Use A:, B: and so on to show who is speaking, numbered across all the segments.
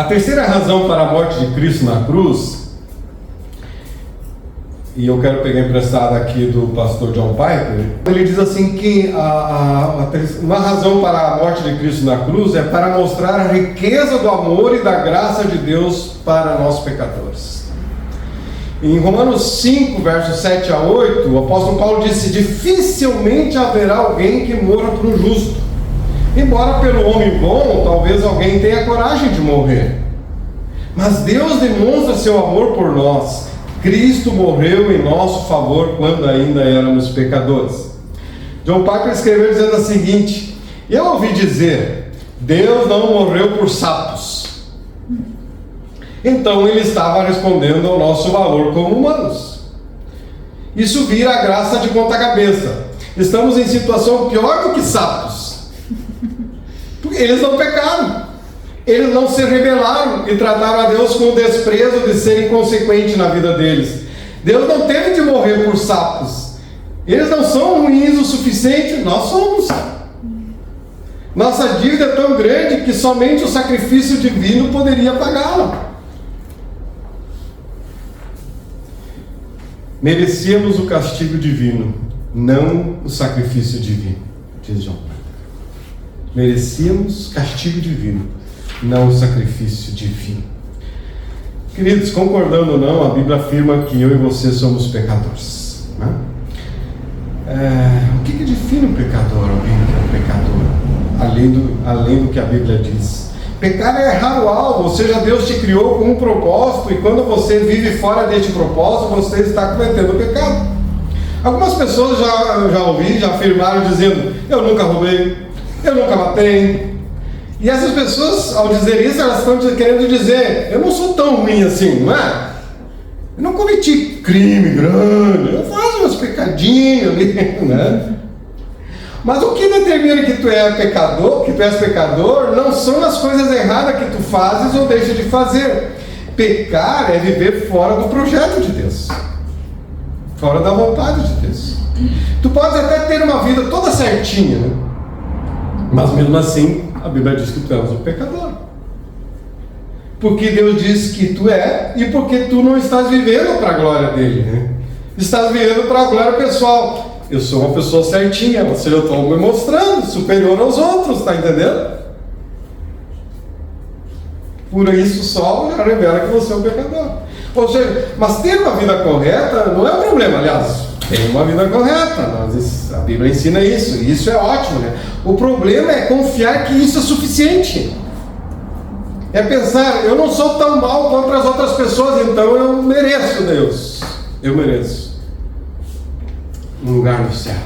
A: A terceira razão para a morte de Cristo na cruz, e eu quero pegar emprestado aqui do pastor John Piper, ele diz assim que uma razão para a morte de Cristo na cruz é para mostrar a riqueza do amor e da graça de Deus para nós pecadores. Em Romanos 5, versos 7 a 8, o apóstolo Paulo disse: dificilmente haverá alguém que morra por um justo, embora pelo homem bom, talvez alguém tenha coragem de morrer. Mas Deus demonstra seu amor por nós. Cristo morreu em nosso favor quando ainda éramos pecadores. John Piper escreveu dizendo o seguinte: eu ouvi dizer, Deus não morreu por sapos. Então ele estava respondendo ao nosso valor como humanos. Isso vira a graça de ponta cabeça. Estamos em situação pior do que sapos. Porque eles não pecaram. Eles não se rebelaram e trataram a Deus com o desprezo de ser inconsequente na vida deles. Deus não teve de morrer por sapos. Eles não são ruins o suficiente, nós somos. Nossa dívida é tão grande que somente o sacrifício divino poderia pagá-la. Merecíamos o castigo divino, não o sacrifício divino, diz João. Merecíamos castigo divino, não o sacrifício divino. Queridos, concordando ou não, a Bíblia afirma que eu e você somos pecadores, né? O que define um pecador, alguém que é um pecador? Além do que a Bíblia diz. Pecar é errar o alvo, ou seja, Deus te criou com um propósito, e quando você vive fora deste propósito, você está cometendo pecado. Algumas pessoas já ouvi, já afirmaram dizendo: eu nunca roubei, eu nunca matei. E essas pessoas, ao dizer isso, elas estão querendo dizer: eu não sou tão ruim assim, não é? Eu não cometi crime grande, eu faço meus pecadinhos ali, né? Mas o que determina que tu és pecador, não são as coisas erradas que tu fazes ou deixas de fazer. Pecar é viver fora do projeto de Deus, fora da vontade de Deus. Tu pode até ter uma vida toda certinha, né? Mas mesmo assim, a Bíblia diz que tu és um pecador. Porque Deus diz que tu é, e porque tu não estás vivendo para a glória dele, né? Estás vivendo para a glória pessoal. Eu sou uma pessoa certinha, ou seja, eu estou me mostrando superior aos outros, está entendendo? Por isso só já revela que você é um pecador. Ou seja, mas ter uma vida correta não é um problema, aliás, tem uma vida correta, a Bíblia ensina isso, e isso é ótimo, né? O problema é confiar que isso é suficiente. É pensar: eu não sou tão mal contra as outras pessoas, então eu mereço, Deus. Eu mereço um lugar no céu.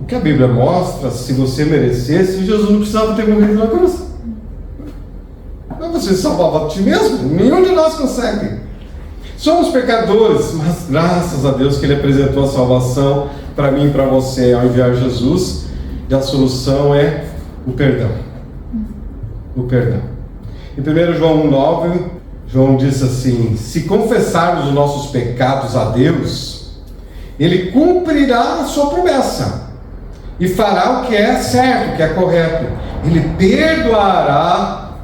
A: O que a Bíblia mostra, se você merecesse, Jesus não precisava ter morrido na cruz. Mas você salvava a ti mesmo. Nenhum de nós consegue. Somos pecadores, mas graças a Deus que Ele apresentou a salvação para mim e para você ao enviar Jesus. E a solução é o perdão. O perdão. Em 1 João 1,9, João disse assim: se confessarmos os nossos pecados a Deus, Ele cumprirá a sua promessa e fará o que é certo, o que é correto. Ele perdoará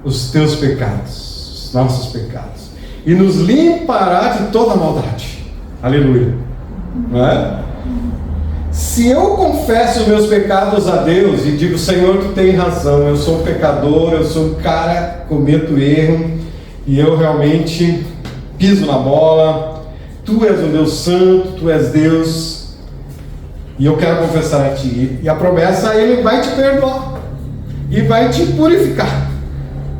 A: os teus pecados, os nossos pecados, e nos limpará de toda maldade. Aleluia. Não é? Se eu confesso os meus pecados a Deus e digo: Senhor, tu tens razão, eu sou um pecador, eu sou um cara, cometo erro, e eu realmente piso na bola, tu és o Deus santo, tu és Deus, e eu quero confessar a ti. E a promessa: Ele vai te perdoar e vai te purificar,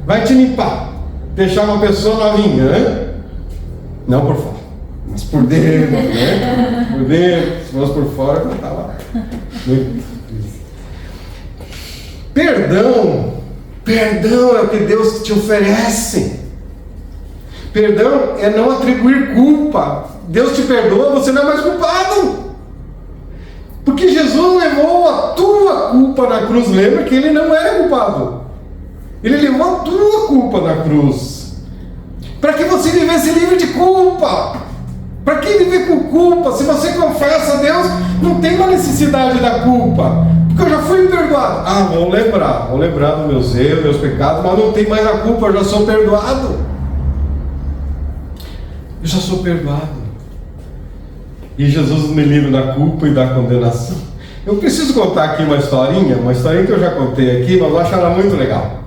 A: vai te limpar, deixar uma pessoa novinha, né? Não por fora, mas por dentro, né? Por dentro. Se fosse por fora, eu estava muito difícil. Perdão é o que Deus te oferece. Perdão é não atribuir culpa. Deus te perdoa, você não é mais culpado. Porque Jesus levou a tua culpa na cruz. Lembra que Ele não era culpado. Ele levou a tua culpa na cruz, para que você vivesse livre de culpa. Para que viver com culpa? Se você confessa a Deus, não tem uma necessidade da culpa. Porque eu já fui perdoado. Ah, vou lembrar dos meus erros, meus pecados, mas não tem mais a culpa, eu já sou perdoado. Eu já sou perdoado. E Jesus me livra da culpa e da condenação. Eu preciso contar aqui uma historinha que eu já contei aqui, mas eu acho ela muito legal.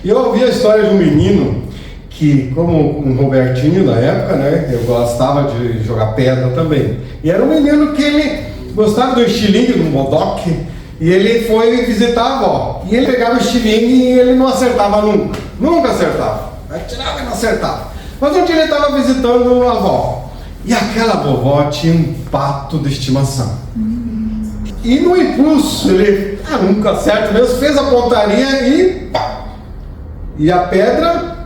A: E eu ouvi a história de um menino que, como um Robertinho na época, né, eu gostava de jogar pedra também. E era um menino que ele gostava do estilingue, do bodoque, e ele foi visitar a avó. E ele pegava o estilingue e ele não acertava nunca. Nunca acertava. Atirava e não acertava. Mas um dia ele estava visitando a avó. E aquela vovó tinha um pato de estimação. E no impulso, ele nunca acerta mesmo, fez a pontaria e pá! E a pedra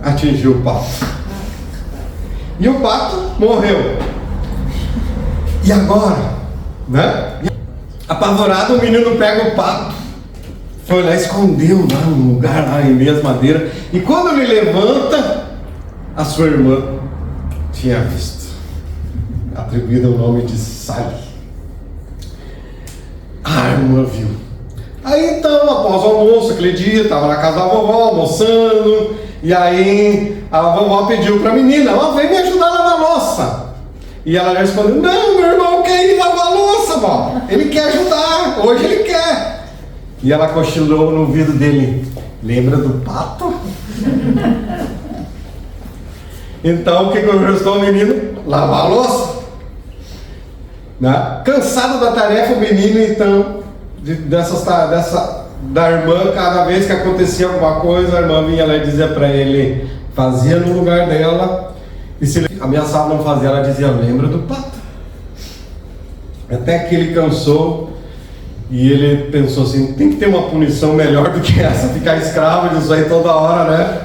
A: atingiu o pato. E o pato morreu. E agora, né? Apavorado, o menino pega o pato, foi lá, escondeu lá num lugar lá em meio às madeiras. E quando ele levanta, a sua irmã tinha visto, atribuído o nome de Sally. A irmã viu. Aí então, após o almoço, aquele dia, estava na casa da vovó almoçando, e aí a vovó pediu para a menina: vem me ajudar a lavar a louça. E ela respondeu: não, meu irmão quer ir lavar a louça, vó. Ele quer ajudar, hoje ele quer. E ela cochilou no ouvido dele: lembra do pato? Então, o que restou ao menino? Lavar a louça. Né? Cansado da tarefa, o menino, então, da irmã, cada vez que acontecia alguma coisa, a irmã vinha lá e dizia para ele, fazia no lugar dela, e se ele ameaçava não fazer, ela dizia: lembra do pato. Até que ele cansou e ele pensou assim: tem que ter uma punição melhor do que essa, ficar escravo disso aí toda hora, né?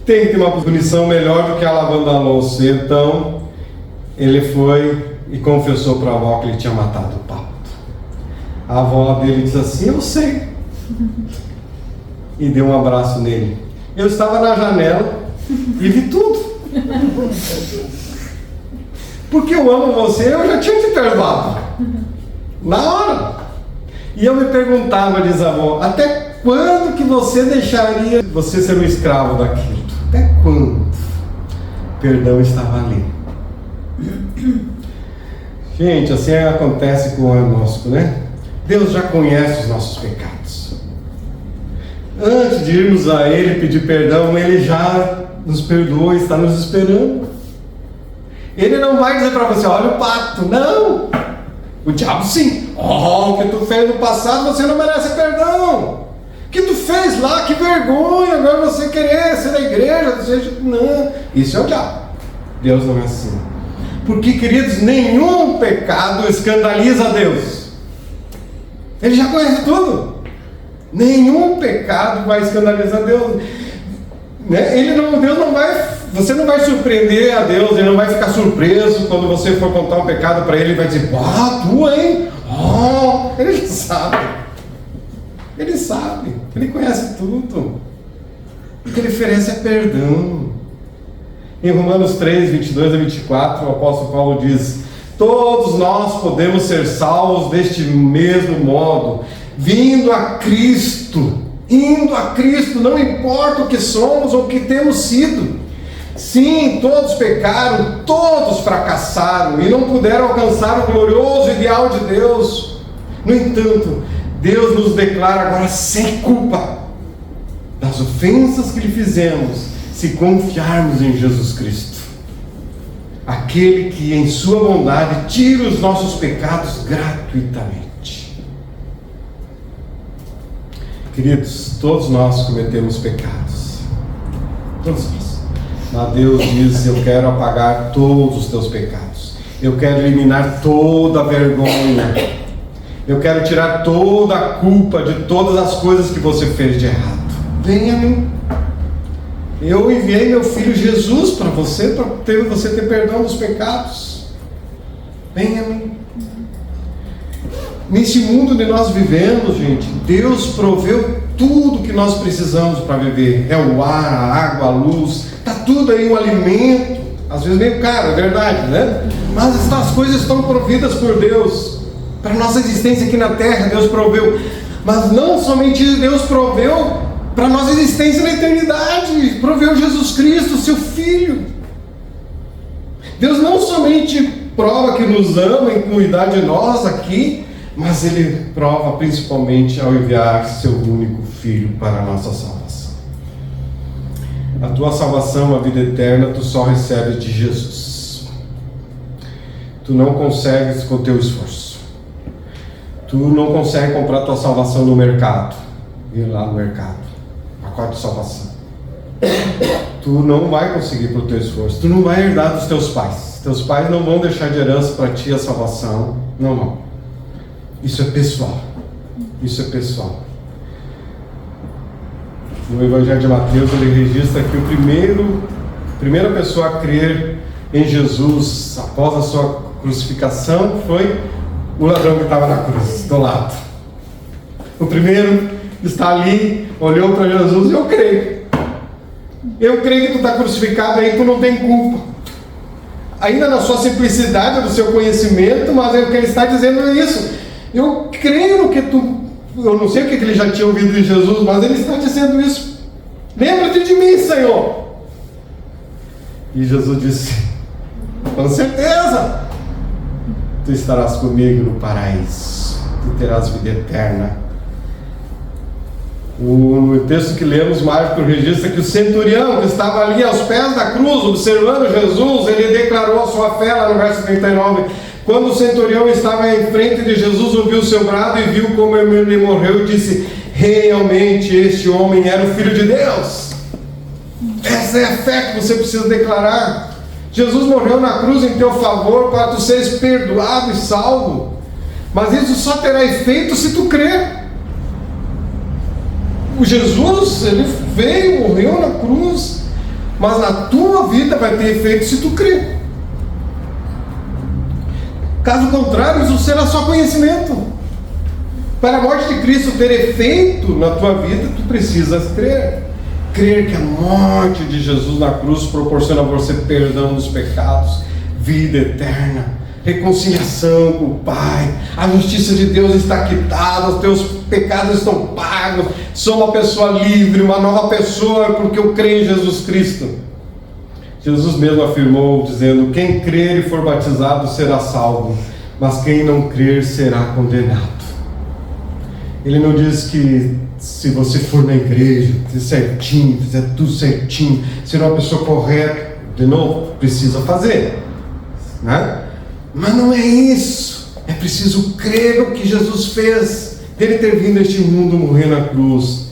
A: Tem que ter uma punição melhor do que a lavando a louça. Então ele foi e confessou para a avó que ele tinha matado o pato. A avó dele disse assim: eu sei. E deu um abraço nele. Eu estava na janela e vi tudo. Porque eu amo você, eu já tinha te perdoado na hora. E eu me perguntava, diz a avó, até quando que você deixaria você ser um escravo daquilo? Até quando? Perdão estava ali. Gente, assim acontece conosco, né? Deus já conhece os nossos pecados. Antes de irmos a Ele pedir perdão, Ele já nos perdoou e está nos esperando. Ele não vai dizer para você: olha o pacto. Não! O diabo sim. O que tu fez no passado, você não merece perdão. O que tu fez lá, que vergonha. Agora você querer ser da igreja. Não, isso é o diabo. Deus não é assim. Porque, queridos, nenhum pecado escandaliza a Deus. Ele já conhece tudo. Nenhum pecado vai escandalizar Deus. Deus não vai, você não vai surpreender a Deus. Ele não vai ficar surpreso quando você for contar um pecado para ele e vai dizer: tu, hein? Ele já sabe. Ele sabe. Ele conhece tudo. O que ele oferece é perdão. Em Romanos 3, 22 a 24, o apóstolo Paulo diz: todos nós podemos ser salvos deste mesmo modo, vindo a Cristo, indo a Cristo, não importa o que somos ou o que temos sido. Sim, todos pecaram, todos fracassaram e não puderam alcançar o glorioso ideal de Deus. No entanto, Deus nos declara agora sem culpa das ofensas que lhe fizemos, se confiarmos em Jesus Cristo, aquele que em sua bondade tira os nossos pecados gratuitamente. Queridos, todos nós cometemos pecados, todos nós, mas Deus diz: eu quero apagar todos os teus pecados, eu quero eliminar toda a vergonha, eu quero tirar toda a culpa de todas as coisas que você fez de errado. Venha a mim. Eu enviei meu filho Jesus para você ter perdão dos pecados. Venha a mim. Nesse mundo onde nós vivemos, gente, Deus proveu tudo que nós precisamos para viver. É o ar, a água, a luz, está tudo aí, o alimento. Às vezes meio caro, é verdade, né? Mas as coisas estão providas por Deus. Para a nossa existência aqui na terra, Deus proveu. Mas não somente isso, Deus proveu para a nossa existência na eternidade. Proveu Jesus Cristo, seu Filho. Deus não somente prova que nos ama em cuidar de nós aqui, mas Ele prova principalmente ao enviar seu único Filho para a nossa salvação. A tua salvação, a vida eterna, tu só recebes de Jesus. Tu não consegues com o teu esforço. Tu não consegue comprar tua salvação no mercado. Ir lá no mercado. Pacote de salvação. Tu não vai conseguir pelo teu esforço. Tu não vai herdar dos teus pais. Teus pais não vão deixar de herança para ti a salvação. Não vão. Isso é pessoal. Isso é pessoal. No Evangelho de Mateus ele registra que a primeira pessoa a crer em Jesus após a sua crucificação foi o ladrão que estava na cruz, do lado. O primeiro está ali, olhou para Jesus e eu creio. Eu creio que tu está crucificado aí, tu não tem culpa. Ainda na sua simplicidade, do seu conhecimento, mas o que ele está dizendo é isso. Eu creio no que tu... Eu não sei o que ele já tinha ouvido de Jesus, mas ele está dizendo isso. Lembra-te de mim, Senhor. E Jesus disse, com certeza, tu estarás comigo no paraíso, tu terás vida eterna. O texto que lemos, Marcos registra que o centurião que estava ali aos pés da cruz, observando Jesus, ele declarou a sua fé lá no verso 39. Quando o centurião estava em frente de Jesus, ouviu o seu brado e viu como ele morreu, e disse, realmente este homem era o Filho de Deus. Essa é a fé que você precisa declarar. Jesus morreu na cruz em teu favor para tu seres perdoado e salvo. Mas isso só terá efeito se tu crer. O Jesus, ele veio, morreu na cruz, mas na tua vida vai ter efeito se tu crer. Caso contrário, isso será só conhecimento. Para a morte de Cristo ter efeito na tua vida, tu precisas crer. Crer que a morte de Jesus na cruz proporciona a você perdão dos pecados, vida eterna, reconciliação com o Pai, a justiça de Deus está quitada, os teus pecados estão pagos, sou uma pessoa livre, uma nova pessoa, porque eu creio em Jesus Cristo. Jesus mesmo afirmou, dizendo, quem crer e for batizado será salvo, mas quem não crer será condenado. Ele não diz que se você for na igreja, fizer certinho, fizer tudo certinho, ser uma pessoa correta, de novo, precisa fazer, né? Mas não é isso. É preciso crer no que Jesus fez, dele ter vindo a este mundo morrer na cruz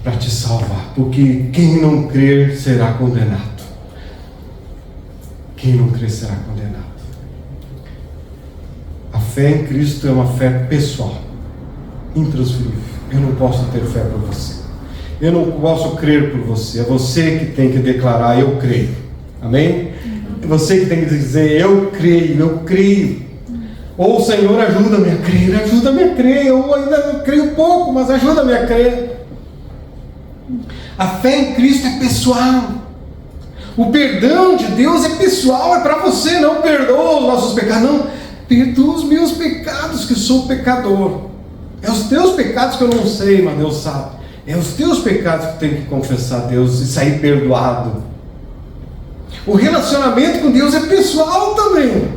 A: para te salvar, porque quem não crer será condenado. Quem não crer será condenado. A fé em Cristo é uma fé pessoal, intransferível. Eu não posso ter fé por você. Eu não posso crer por você. É você que tem que declarar, eu creio. Amém? É você que tem que dizer, eu creio, eu creio. Ou Senhor, ajuda-me a crer, ajuda-me a crer. Eu ainda creio pouco, mas ajuda-me a crer. A fé em Cristo é pessoal. O perdão de Deus é pessoal, é para você. Não perdoa os nossos pecados, não. Perdoa os meus pecados, que sou pecador. É os teus pecados que eu não sei, mas Deus sabe. É os teus pecados que tem que confessar a Deus e sair perdoado. O relacionamento com Deus é pessoal também.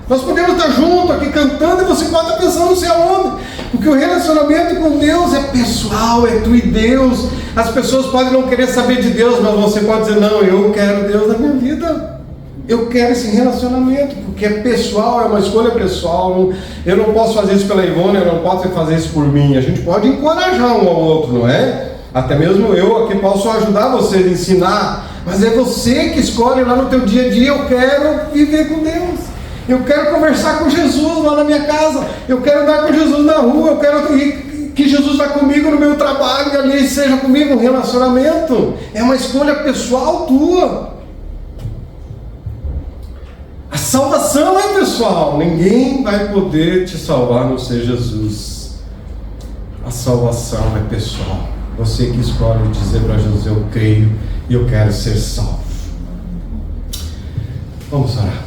A: Nós podemos estar juntos aqui cantando e você pode estar pensando não sei aonde. Porque o relacionamento com Deus é pessoal, é tu e Deus. As pessoas podem não querer saber de Deus, mas você pode dizer, não, eu quero Deus na minha vida. Eu quero esse relacionamento, porque é pessoal, é uma escolha pessoal. Eu não posso fazer isso pela Ivone, eu não posso fazer isso por mim. A gente pode encorajar um ao outro, não é? Até mesmo eu aqui posso ajudar vocês a ensinar. Mas é você que escolhe lá no teu dia a dia, eu quero viver com Deus. Eu quero conversar com Jesus lá na minha casa. Eu quero andar com Jesus na rua. Eu quero que Jesus vá comigo no meu trabalho e ali seja comigo um relacionamento. É uma escolha pessoal tua. A salvação é pessoal. Ninguém vai poder te salvar a não ser Jesus. A salvação é pessoal. Você que escolhe dizer para Jesus, eu creio e eu quero ser salvo. Vamos orar.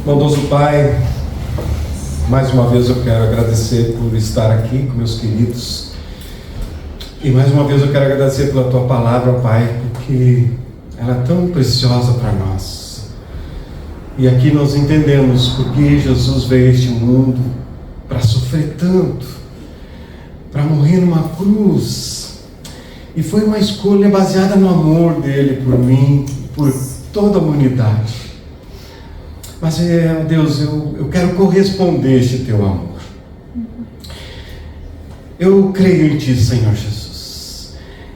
A: Bondoso Pai, mais uma vez eu quero agradecer por estar aqui com meus queridos. E mais uma vez eu quero agradecer pela Tua palavra, Pai, porque ela é tão preciosa para nós. E aqui nós entendemos por que Jesus veio a este mundo para sofrer tanto, para morrer numa cruz. E foi uma escolha baseada no amor dele por mim, por toda a humanidade. Mas, Deus, eu quero corresponder a este Teu amor. Eu creio em Ti, Senhor Jesus.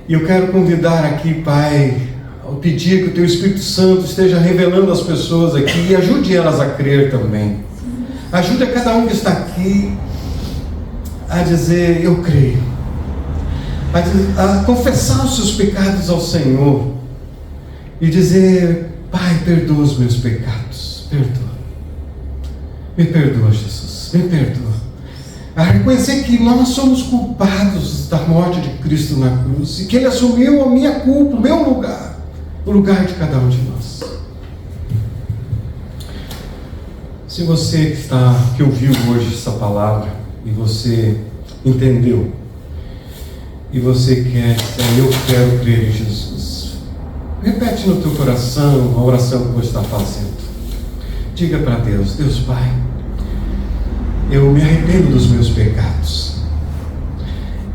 A: E eu quero convidar aqui, Pai, ao pedir que o Teu Espírito Santo esteja revelando às pessoas aqui e ajude elas a crer também. Ajude a cada um que está aqui a dizer, eu creio. A confessar os seus pecados ao Senhor e dizer, Pai, perdoa os meus pecados. Perdoa. Me perdoa, Jesus. Me perdoa. A reconhecer que nós somos culpados da morte de Cristo na cruz e que Ele assumiu a minha culpa, o meu lugar, o lugar de cada um de nós. Se você que ouviu hoje essa palavra e você entendeu e você quer dizer, eu quero crer em Jesus, repete no teu coração a oração que você está fazendo. Diga para Deus, Deus Pai, eu me arrependo dos meus pecados.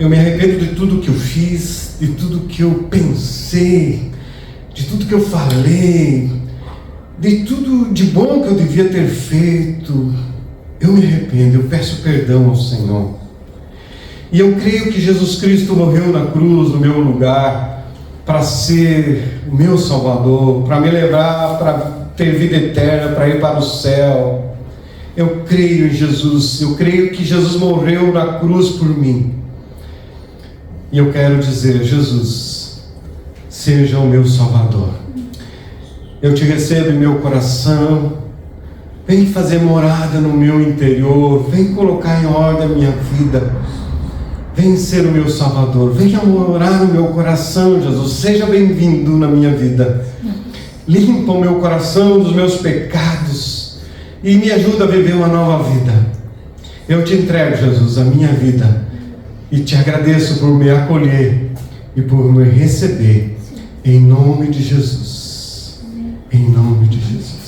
A: Eu me arrependo de tudo que eu fiz, de tudo que eu pensei, de tudo que eu falei, de tudo de bom que eu devia ter feito. Eu me arrependo, eu peço perdão ao Senhor. E eu creio que Jesus Cristo morreu na cruz no meu lugar para ser o meu Salvador, para me levar, para ter vida eterna, para ir para o céu. Eu creio em Jesus, eu creio que Jesus morreu na cruz por mim. E eu quero dizer, Jesus, seja o meu Salvador. Eu te recebo em meu coração, vem fazer morada no meu interior, vem colocar em ordem a minha vida, vem ser o meu Salvador, venha morar no meu coração, Jesus, seja bem-vindo na minha vida. Limpa o meu coração dos meus pecados e me ajuda a viver uma nova vida. Eu te entrego, Jesus, a minha vida e te agradeço por me acolher e por me receber, em nome de Jesus. Em nome de Jesus.